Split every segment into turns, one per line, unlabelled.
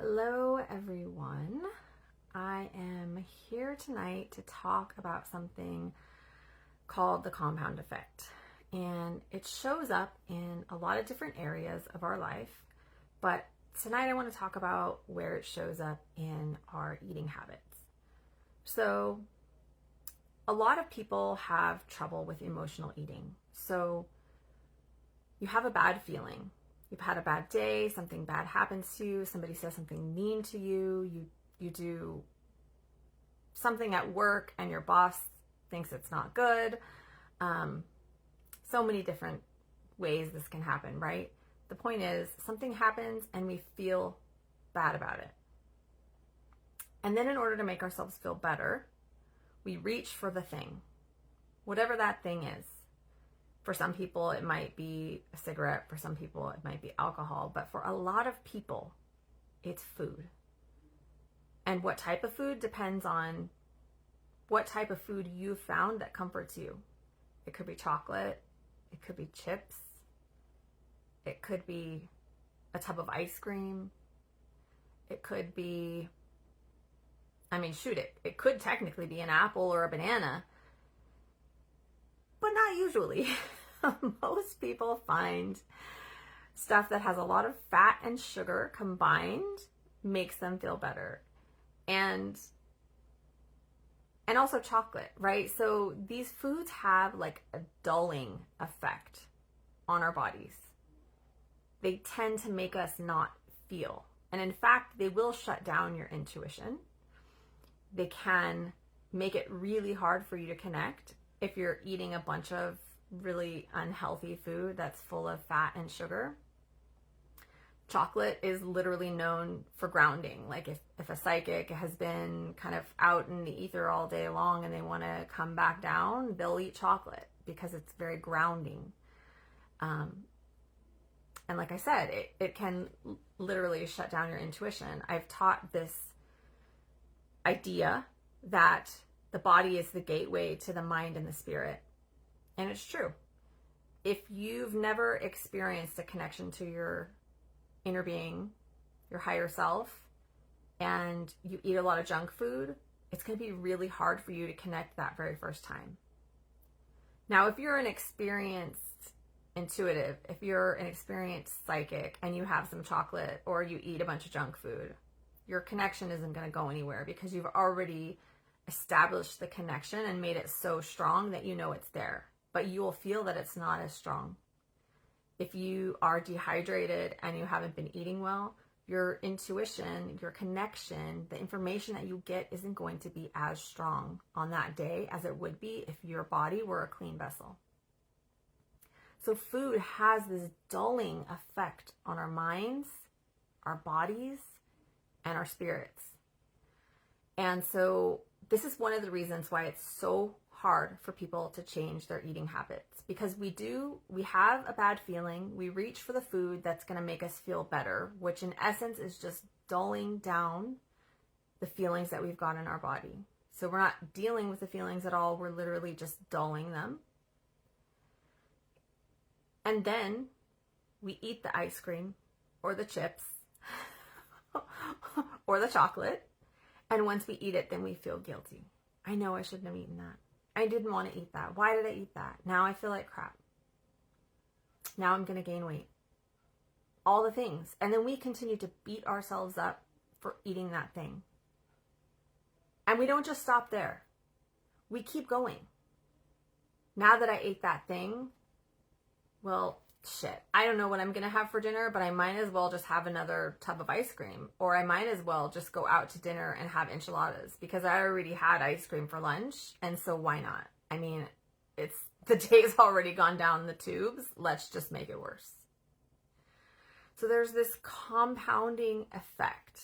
Hello, everyone. I am here tonight to talk about something called the compound effect. And it shows up in a lot of different areas of our life. But tonight I want to talk about where it shows up in our eating habits. So, a lot of people have trouble with emotional eating. So, you have a bad feeling. You've had a bad day, something bad happens to you, somebody says something mean to you, you do something at work and your boss thinks it's not good. So many different ways this can happen, right? The point is, something happens and we feel bad about it. And then in order to make ourselves feel better, we reach for the thing, whatever that thing is. For some people, it might be a cigarette. For some people, it might be alcohol. But for a lot of people, it's food. And what type of food depends on what type of food you found that comforts you. It could be chocolate. It could be chips. It could be a tub of ice cream. It could be, it could technically be an apple or a banana. But not usually. Most people find stuff that has a lot of fat and sugar combined makes them feel better. And also chocolate, right? So these foods have like a dulling effect on our bodies. They tend to make us not feel. And in fact, they will shut down your intuition. They can make it really hard for you to connect if you're eating a bunch of really unhealthy food that's full of fat and sugar. Chocolate is literally known for grounding. Like if a psychic has been kind of out in the ether all day long and they want to come back down, they'll eat chocolate because it's very grounding. And like I said, it can literally shut down your intuition. I've taught this idea that the body is the gateway to the mind and the spirit. And it's true. If you've never experienced a connection to your inner being, your higher self, and you eat a lot of junk food, it's going to be really hard for you to connect that very first time. Now, if you're an experienced intuitive, if you're an experienced psychic and you have some chocolate or you eat a bunch of junk food, your connection isn't going to go anywhere because you've already established the connection and made it so strong that you know it's there. But you will feel that it's not as strong. If you are dehydrated and you haven't been eating well, your intuition, your connection, the information that you get isn't going to be as strong on that day as it would be if your body were a clean vessel. So food has this dulling effect on our minds, our bodies, and our spirits. And so this is one of the reasons why it's so hard for people to change their eating habits, because we have a bad feeling, we reach for the food that's going to make us feel better, which in essence is just dulling down the feelings that we've got in our body. So we're not dealing with the feelings at all, we're literally just dulling them. And then we eat the ice cream or the chips or the chocolate. And once we eat it, then we feel guilty. I know I shouldn't have eaten that. I didn't want to eat that. Why did I eat that? Now I feel like crap. Now I'm going to gain weight. All the things. And then we continue to beat ourselves up for eating that thing. And we don't just stop there. We keep going. Now that I ate that thing, well, shit, I don't know what I'm going to have for dinner, but I might as well just have another tub of ice cream. Or I might as well just go out to dinner and have enchiladas because I already had ice cream for lunch. And so why not? I mean, the day's already gone down the tubes. Let's just make it worse. So there's this compounding effect.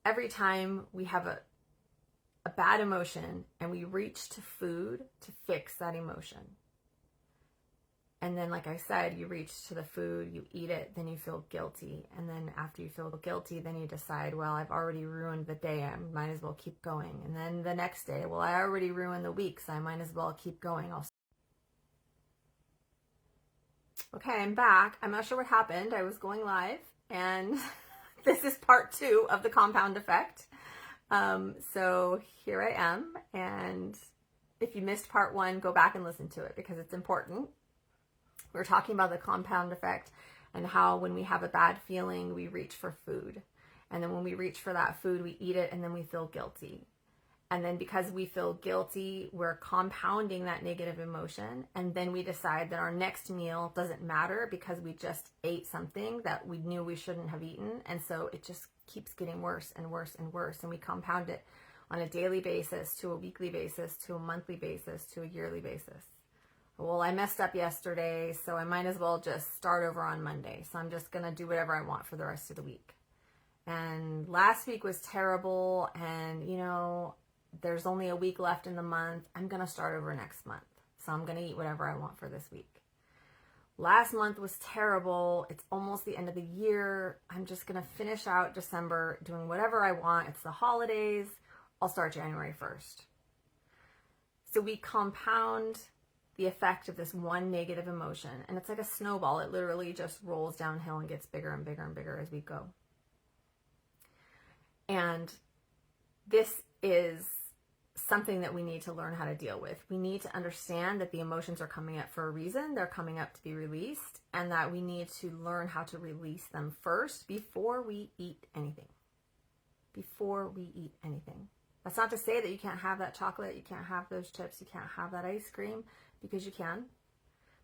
Every time we have a bad emotion and we reach to food to fix that emotion. And then, like I said, you reach to the food, you eat it, then you feel guilty. And then after you feel guilty, then you decide, well, I've already ruined the day. I might as well keep going. And then the next day, well, I already ruined the week, so I might as well keep going. Okay, I'm back. I'm not sure what happened. I was going live and This is part 2 of the compound effect. So here I am. And if you missed part 1, go back and listen to it because it's important. We're talking about the compound effect and how when we have a bad feeling, we reach for food. And then when we reach for that food, we eat it and then we feel guilty. And then because we feel guilty, we're compounding that negative emotion. And then we decide that our next meal doesn't matter because we just ate something that we knew we shouldn't have eaten. And so it just keeps getting worse and worse and worse. And we compound it on a daily basis, to a weekly basis, to a monthly basis, to a yearly basis. Well, I messed up yesterday, so I might as well just start over on Monday. So I'm just going to do whatever I want for the rest of the week. And last week was terrible. And, you know, there's only a week left in the month. I'm going to start over next month. So I'm going to eat whatever I want for this week. Last month was terrible. It's almost the end of the year. I'm just going to finish out December doing whatever I want. It's the holidays. I'll start January 1st. So we compound the effect of this one negative emotion. And it's like a snowball. It literally just rolls downhill and gets bigger and bigger and bigger as we go. And this is something that we need to learn how to deal with. We need to understand that the emotions are coming up for a reason. They're coming up to be released, and that we need to learn how to release them first before we eat anything. Before we eat anything. That's not to say that you can't have that chocolate, you can't have those chips, you can't have that ice cream, because you can.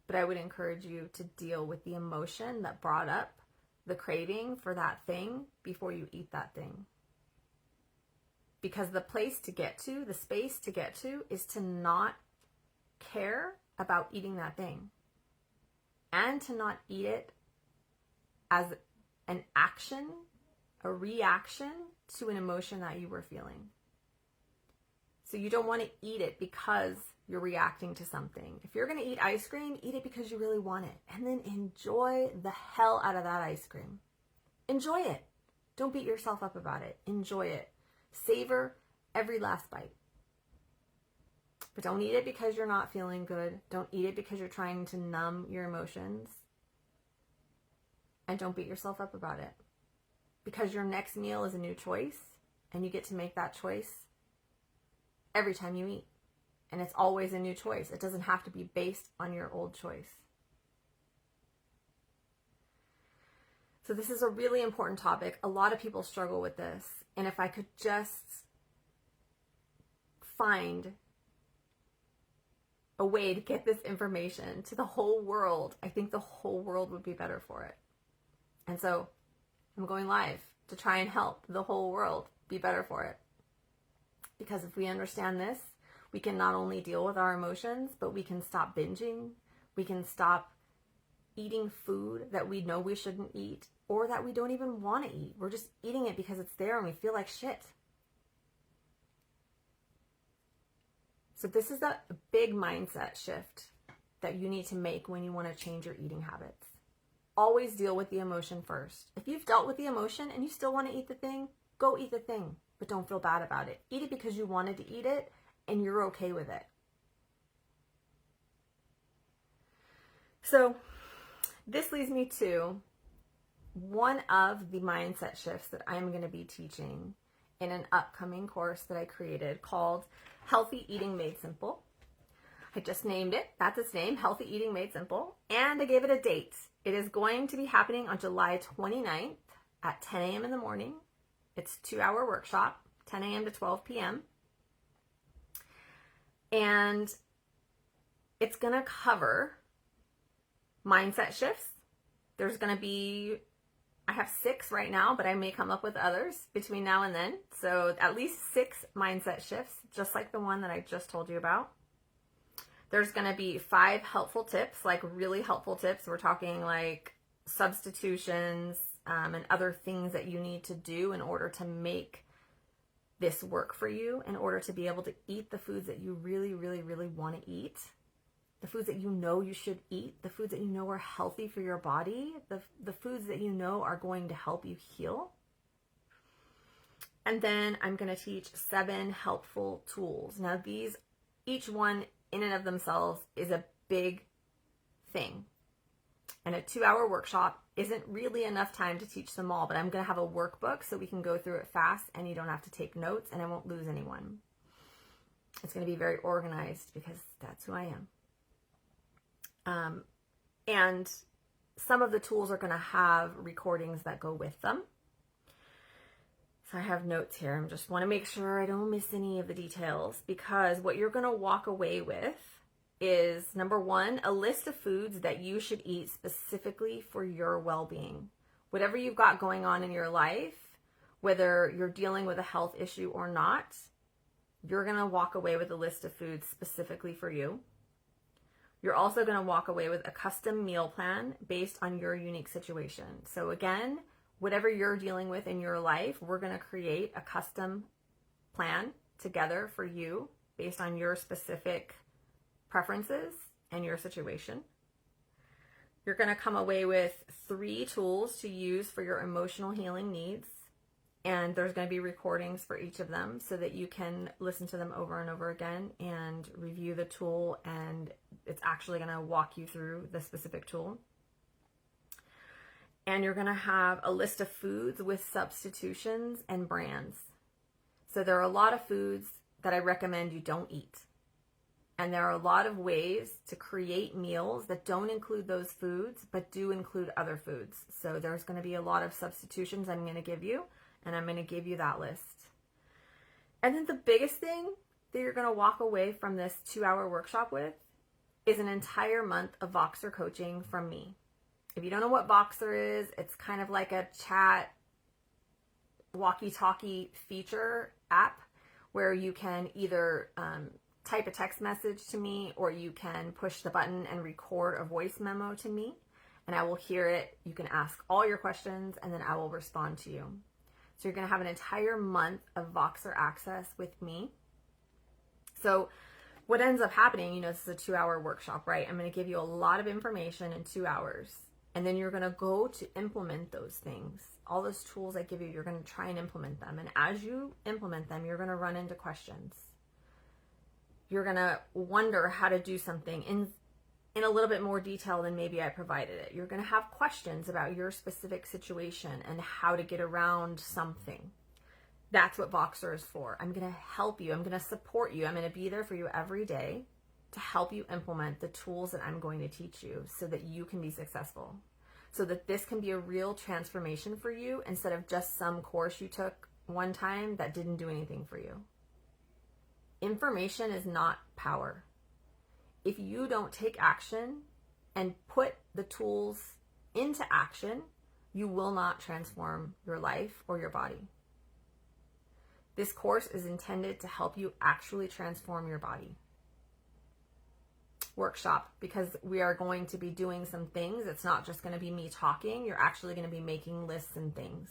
But I would encourage you to deal with the emotion that brought up the craving for that thing before you eat that thing. Because the place to get to, the space to get to, is to not care about eating that thing. And to not eat it as an action, a reaction to an emotion that you were feeling. So you don't want to eat it because you're reacting to something. If you're going to eat ice cream, eat it because you really want it. And then enjoy the hell out of that ice cream. Enjoy it. Don't beat yourself up about it. Enjoy it. Savor every last bite. But don't eat it because you're not feeling good. Don't eat it because you're trying to numb your emotions. And don't beat yourself up about it. Because your next meal is a new choice, and you get to make that choice every time you eat. And it's always a new choice. It doesn't have to be based on your old choice. So this is a really important topic. A lot of people struggle with this. And if I could just find a way to get this information to the whole world, I think the whole world would be better for it. And so I'm going live to try and help the whole world be better for it. Because if we understand this, we can not only deal with our emotions, but we can stop binging. We can stop eating food that we know we shouldn't eat, or that we don't even want to eat. We're just eating it because it's there and we feel like shit. So this is a big mindset shift that you need to make when you want to change your eating habits. Always deal with the emotion first. If you've dealt with the emotion and you still want to eat the thing, go eat the thing, but don't feel bad about it. Eat it because you wanted to eat it and you're okay with it. So this leads me to one of the mindset shifts that I'm going to be teaching in an upcoming course that I created called Healthy Eating Made Simple. I just named it. That's its name, Healthy Eating Made Simple. And I gave it a date. It is going to be happening on July 29th at 10 a.m. in the morning. It's a 2-hour workshop, 10 a.m. to 12 p.m. And it's going to cover mindset shifts. There's going to be, I have 6 right now, but I may come up with others between now and then. So at least 6 mindset shifts, just like the one that I just told you about. There's going to be 5 helpful tips, like really helpful tips. We're talking like substitutions and other things that you need to do in order to make this work for you, in order to be able to eat the foods that you really, really, really want to eat. The foods that you know you should eat, the foods that you know are healthy for your body, the foods that you know are going to help you heal. And then I'm going to teach 7 helpful tools. Now these, each one in and of themselves is a big thing. And a 2-hour workshop isn't really enough time to teach them all, but I'm going to have a workbook so we can go through it fast and you don't have to take notes and I won't lose anyone. It's going to be very organized because that's who I am. And some of the tools are going to have recordings that go with them. So I have notes here. I just want to make sure I don't miss any of the details, because what you're going to walk away with is, number one, a list of foods that you should eat specifically for your well-being. Whatever you've got going on in your life, whether you're dealing with a health issue or not, you're going to walk away with a list of foods specifically for you. You're also going to walk away with a custom meal plan based on your unique situation. So again, whatever you're dealing with in your life, we're going to create a custom plan together for you based on your specific preferences and your situation. You're going to come away with 3 tools to use for your emotional healing needs. And there's going to be recordings for each of them so that you can listen to them over and over again and review the tool, and it's actually going to walk you through the specific tool. And you're going to have a list of foods with substitutions and brands. So there are a lot of foods that I recommend you don't eat. And there are a lot of ways to create meals that don't include those foods, but do include other foods. So there's going to be a lot of substitutions I'm going to give you, and I'm going to give you that list. And then the biggest thing that you're going to walk away from this 2-hour workshop with is an entire month of Voxer coaching from me. If you don't know what Voxer is, it's kind of like a chat walkie-talkie feature app where you can either type a text message to me, or you can push the button and record a voice memo to me, and I will hear it. You can ask all your questions, and then I will respond to you. So you're going to have an entire month of Voxer access with me. So what ends up happening, this is a 2-hour workshop, right? I'm going to give you a lot of information in 2 hours. And then you're going to go to implement those things. All those tools I give you, you're going to try and implement them. And as you implement them, you're going to run into questions. You're going to wonder how to do something in a little bit more detail than maybe I provided it. You're going to have questions about your specific situation and how to get around something. That's what Voxer is for. I'm going to help you. I'm going to support you. I'm going to be there for you every day to help you implement the tools that I'm going to teach you so that you can be successful. So that this can be a real transformation for you instead of just some course you took one time that didn't do anything for you. Information is not power. If you don't take action and put the tools into action, you will not transform your life or your body. This course is intended to help you actually transform your body. Workshop, because we are going to be doing some things. It's not just going to be me talking. You're actually going to be making lists and things.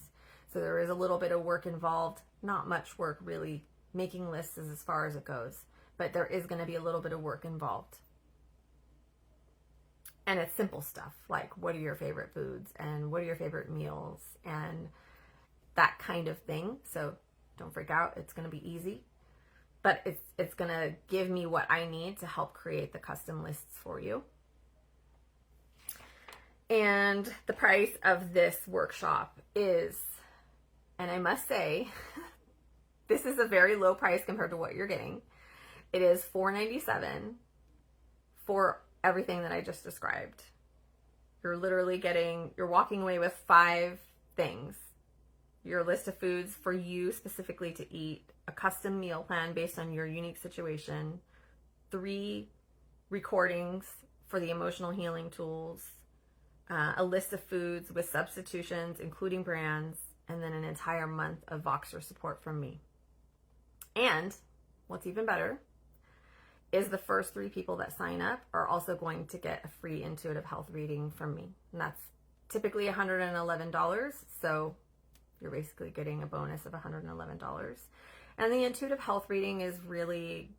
So there is a little bit of work involved. Not much work, really. Making lists is as far as it goes. But there is going to be a little bit of work involved. And it's simple stuff like, what are your favorite foods and what are your favorite meals and that kind of thing. So don't freak out. It's going to be easy. But it's going to give me what I need to help create the custom lists for you. And the price of this workshop is, and I must say, this is a very low price compared to what you're getting. It is $497 for everything that I just described. You're literally you're walking away with 5 things. Your list of foods for you specifically to eat, a custom meal plan based on your unique situation, 3 recordings for the emotional healing tools, a list of foods with substitutions, including brands, and then an entire month of Voxer support from me. And what's even better is the first 3 people that sign up are also going to get a free intuitive health reading from me. And that's typically $111. So you're basically getting a bonus of $111. And the intuitive health reading is really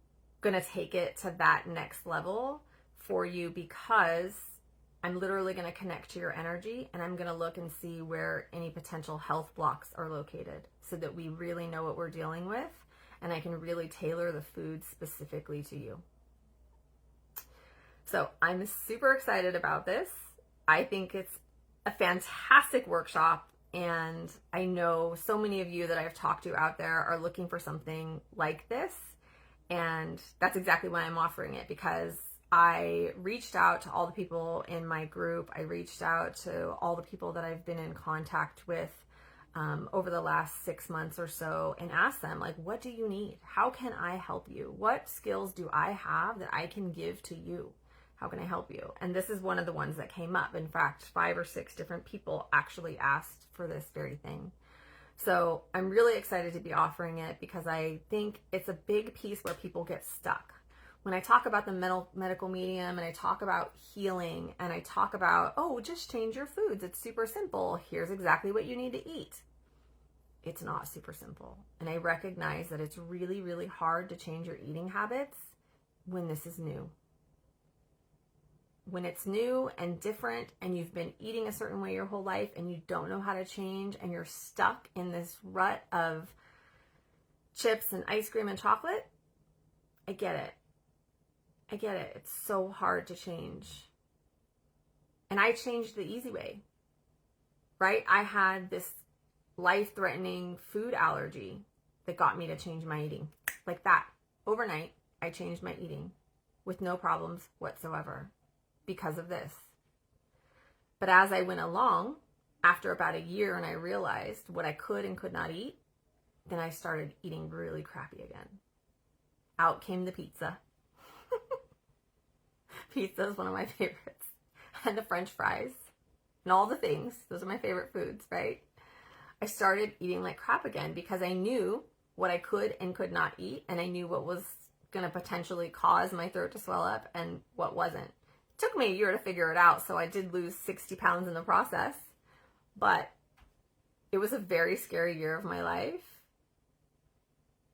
going to take it to that next level for you, because I'm literally going to connect to your energy and I'm going to look and see where any potential health blocks are located so that we really know what we're dealing with, and I can really tailor the food specifically to you. So I'm super excited about this. I think it's a fantastic workshop. And I know so many of you that I've talked to out there are looking for something like this. And that's exactly why I'm offering it, because I reached out to all the people in my group. I reached out to all the people that I've been in contact with over the last 6 months or so, and asked them, like, what do you need? How can I help you? What skills do I have that I can give to you? How can I help you? And this is one of the ones that came up. In fact, 5 or 6 different people actually asked for this very thing. So I'm really excited to be offering it, because I think it's a big piece where people get stuck. When I talk about the medical medium, and I talk about healing, and I talk about, oh, just change your foods. It's super simple. Here's exactly what you need to eat. It's not super simple. And I recognize that it's really, really hard to change your eating habits when this is new. When it's new and different, and you've been eating a certain way your whole life and you don't know how to change, and you're stuck in this rut of chips and ice cream and chocolate, I get it. I get it. It's so hard to change. And I changed the easy way, right? I had this life-threatening food allergy that got me to change my eating. Like that. Overnight, I changed my eating with no problems whatsoever because of this. But as I went along, after about a year, and I realized what I could and could not eat, then I started eating really crappy again. Out came the pizza. Pizza is one of my favorites. And the French fries. And all the things. Those are my favorite foods, right? I started eating like crap again, because I knew what I could and could not eat. And I knew what was going to potentially cause my throat to swell up and what wasn't. It took me a year to figure it out. So I did lose 60 pounds in the process. But it was a very scary year of my life.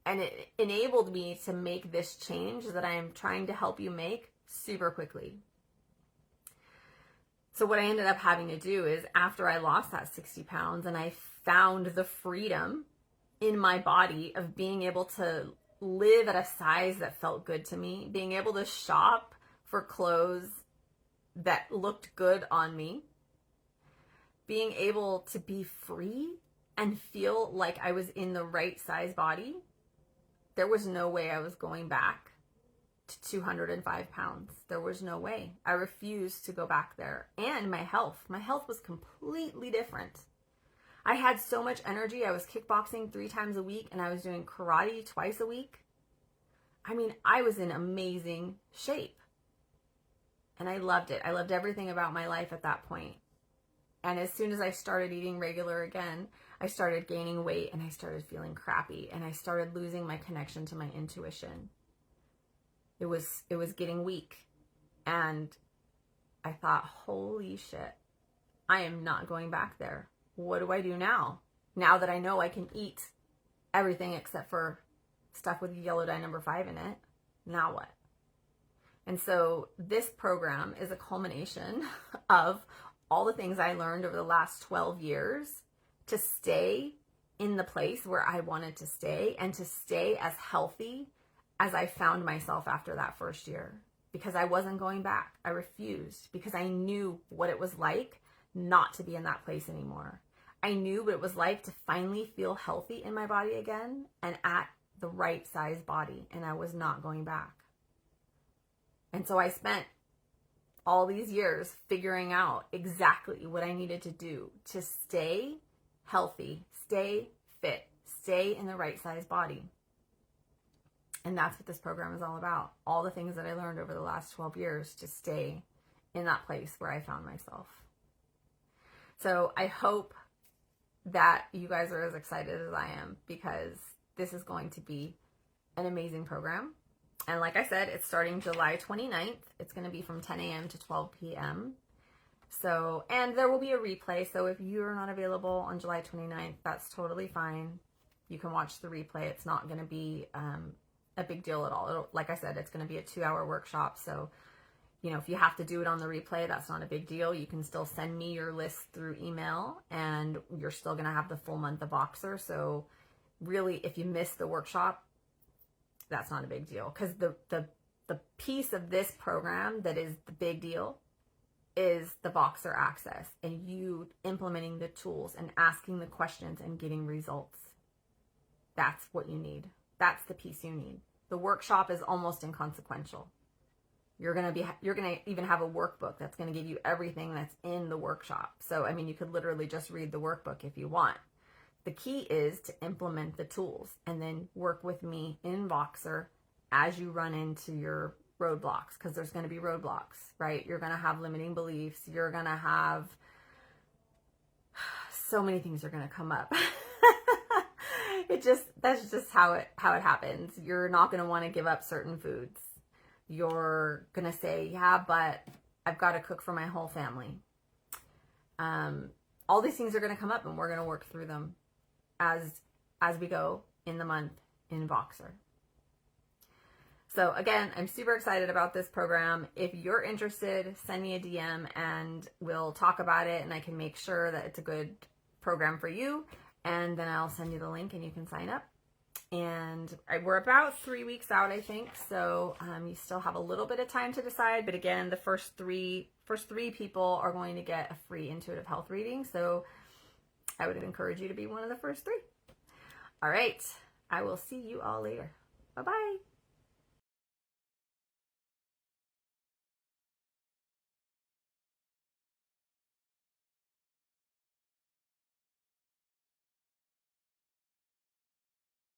And it enabled me to make this change that I am trying to help you make super quickly. So what I ended up having to do is, after I lost that 60 pounds and I found the freedom in my body of being able to live at a size that felt good to me, being able to shop for clothes that looked good on me, being able to be free and feel like I was in the right size body, there was no way I was going back to 205 pounds. There was no way. I refused to go back there. And my health was completely different. I had so much energy. I was kickboxing 3 times a week, and I was doing karate twice a week. I mean, I was in amazing shape. And I loved it. I loved everything about my life at that point. And as soon as I started eating regular again, I started gaining weight, and I started feeling crappy, and I started losing my connection to my intuition. It was getting weak. And I thought, holy shit, I am not going back there. What do I do now? Now that I know I can eat everything except for stuff with yellow dye number 5 in it, now what? And so this program is a culmination of all the things I learned over the last 12 years to stay in the place where I wanted to stay, and to stay as healthy as I found myself after that first year, because I wasn't going back. I refused, because I knew what it was like not to be in that place anymore. I knew what it was like to finally feel healthy in my body again and at the right size body, and I was not going back. And so I spent all these years figuring out exactly what I needed to do to stay healthy, stay fit, stay in the right size body. And that's what this program is all about. All the things that I learned over the last 12 years to stay in that place where I found myself. So I hope that you guys are as excited as I am, because this is going to be an amazing program. And like I said, it's starting July 29th. It's going to be from 10 a.m. to 12 p.m. So, and there will be a replay. So if you're not available on July 29th, that's totally fine. You can watch the replay. It's not going to be a big deal at all. Like I said, it's going to be a 2-hour workshop. So, you know, if you have to do it on the replay, that's not a big deal. You can still send me your list through email, and you're still going to have the full month of Voxer. So really, if you miss the workshop, that's not a big deal, because the piece of this program that is the big deal is the Voxer access and you implementing the tools and asking the questions and getting results. That's what you need. That's the piece you need. The workshop is almost inconsequential. You're going to even have a workbook that's going to give you everything that's in the workshop. So, I mean, you could literally just read the workbook if you want. The key is to implement the tools and then work with me in Voxer as you run into your roadblocks, because there's going to be roadblocks, right? You're going to have limiting beliefs. You're going to have so many things are going to come up. That's just how it happens. You're not going to want to give up certain foods. You're going to say, yeah, but I've got to cook for my whole family. All these things are going to come up, and we're going to work through them as we go in the month in Voxer. So again, I'm super excited about this program. If you're interested, send me a DM and we'll talk about it, and I can make sure that it's a good program for you. And then I'll send you the link and you can sign up. And we're about 3 weeks out, I think. So you still have a little bit of time to decide. But again, the first three people are going to get a free intuitive health reading. So I would encourage you to be one of the first 3. All right. I will see you all later. Bye-bye.